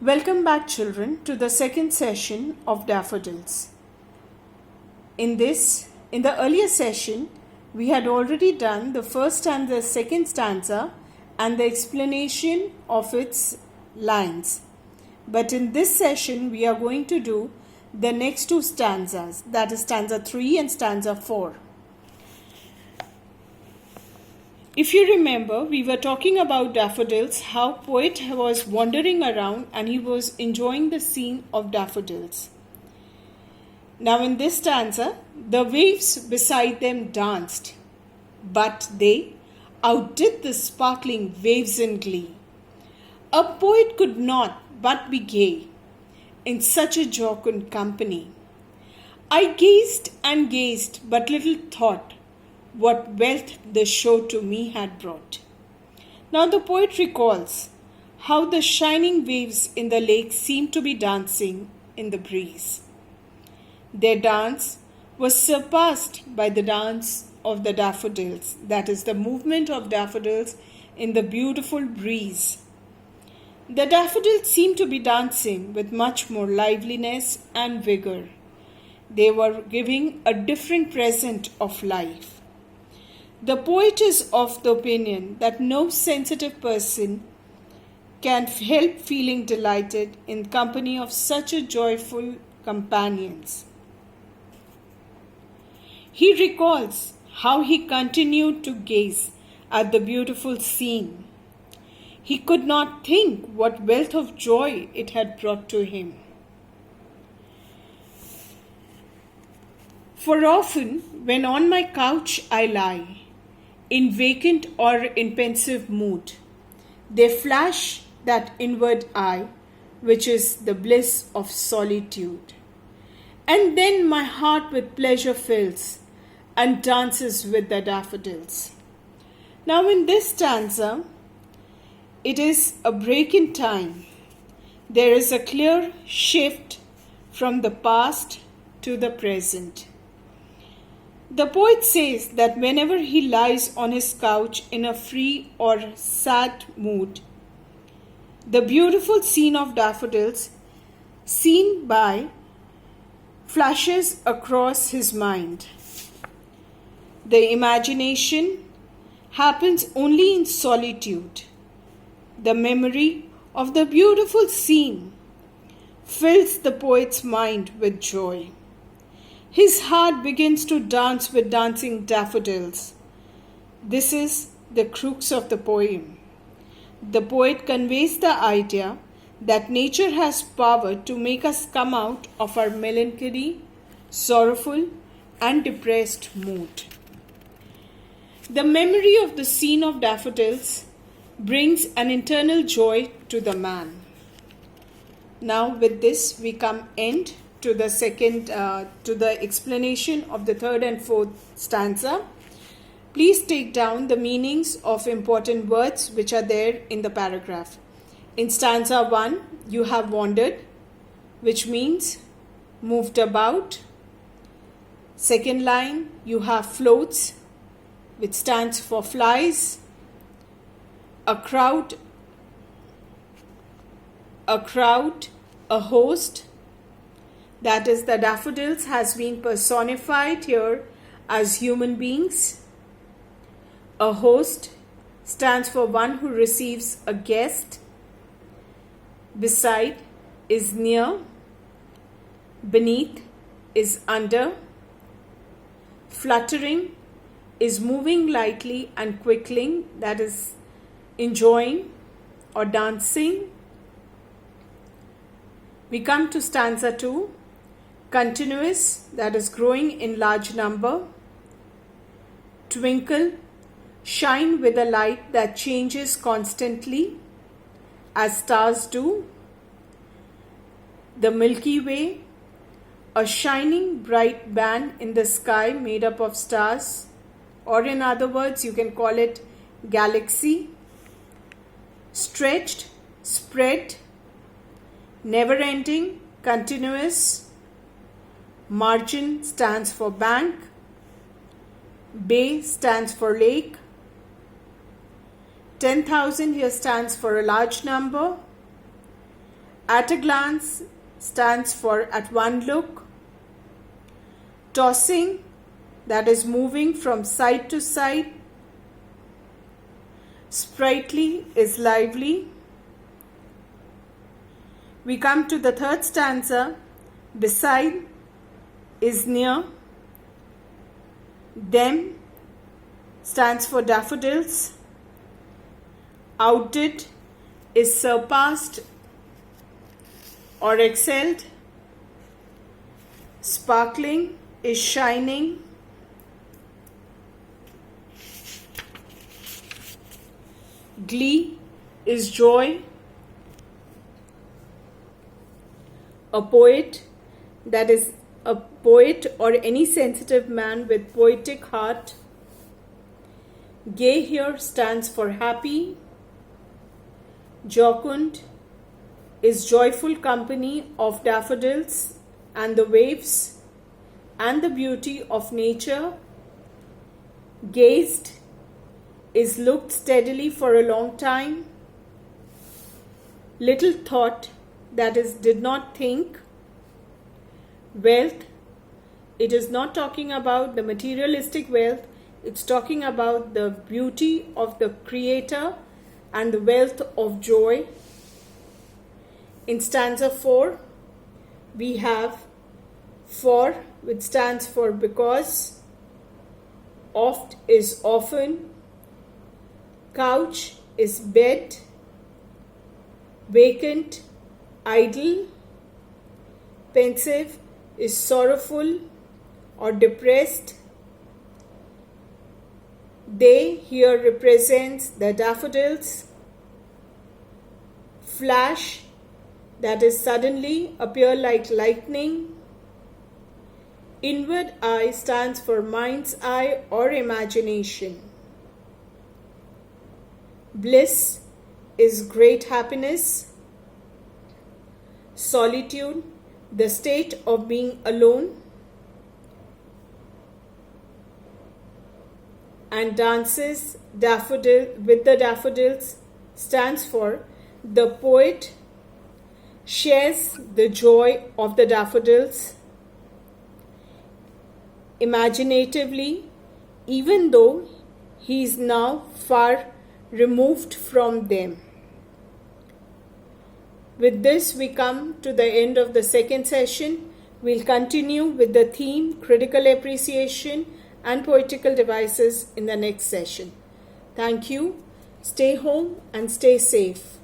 Welcome back, children, to the second session of Daffodils. In the earlier session, we had already done the first and the second stanza and the explanation of its lines. But in this session, we are going to do the next two stanzas, that is stanza 3 and stanza 4. If you remember, we were talking about daffodils, how poet was wandering around and he was enjoying the scene of daffodils. Now in this stanza, the waves beside them danced, but they outdid the sparkling waves in glee. A poet could not but be gay in such a jocund company. I gazed and gazed, but little thought what wealth the show to me had brought. Now the poet recalls how the shining waves in the lake seemed to be dancing in the breeze. Their dance was surpassed by the dance of the daffodils, that is, the movement of daffodils in the beautiful breeze. The daffodils seemed to be dancing with much more liveliness and vigor. They were giving a different present of life. The poet is of the opinion that no sensitive person can help feeling delighted in company of such a joyful companions. He recalls how he continued to gaze at the beautiful scene. He could not think what wealth of joy it had brought to him. For often, when on my couch I lie, in vacant or in pensive mood, they flash that inward eye, which is the bliss of solitude. And then my heart with pleasure fills and dances with the daffodils. Now in this stanza, it is a break in time. There is a clear shift from the past to the present. The poet says that whenever he lies on his couch in a free or sad mood, the beautiful scene of daffodils seen by flashes across his mind. The imagination happens only in solitude. The memory of the beautiful scene fills the poet's mind with joy. His heart begins to dance with dancing daffodils. This is the crux of the poem. The poet conveys the idea that nature has power to make us come out of our melancholy, sorrowful, and depressed mood. The memory of the scene of daffodils brings an internal joy to the man. Now with this we come end to the explanation of the third and fourth stanza. Please take down the meanings of important words which are there in the paragraph. In stanza 1, you have wandered, which means moved about. Second line, you have floats, which stands for flies. A crowd, a host, that is, the daffodils has been personified here as human beings. A host stands for one who receives a guest. Beside is near. Beneath is under. Fluttering is moving lightly and quickling, that is, enjoying or dancing. We come to stanza 2. Continuous, that is growing in large number. Twinkle, shine with a light that changes constantly as stars do. The Milky Way, a shining bright band in the sky made up of stars, or in other words you can call it galaxy. Stretched, spread, never ending, continuous. Margin stands for bank. Bay stands for lake. 10,000 here stands for a large number. At a glance stands for at one look. Tossing, that is moving from side to side. Sprightly is lively. We come to the third stanza. Beside is near. Them stands for daffodils. Outdid is surpassed or excelled. Sparkling is shining. Glee is joy. A poet, that is a poet or any sensitive man with poetic heart. Gay here stands for happy. Jocund is joyful company of daffodils and the waves and the beauty of nature. Gazed is looked steadily for a long time. Little thought, that is did not think. Wealth, it is not talking about the materialistic wealth, it's talking about the beauty of the Creator and the wealth of joy. In stanza 4, we have for, which stands for because. Oft is often. Couch is bed. Vacant, idle. Pensive is sorrowful or depressed. They here represents the daffodils. Flash, that is suddenly appear like lightning. Inward eye stands for mind's eye or imagination. Bliss is great happiness. Solitude, the state of being alone. And dances with the daffodils stands for the poet shares the joy of the daffodils imaginatively, even though he is now far removed from them. With this, we come to the end of the second session. We'll continue with the theme critical appreciation and poetical devices in the next session. Thank you. Stay home and stay safe.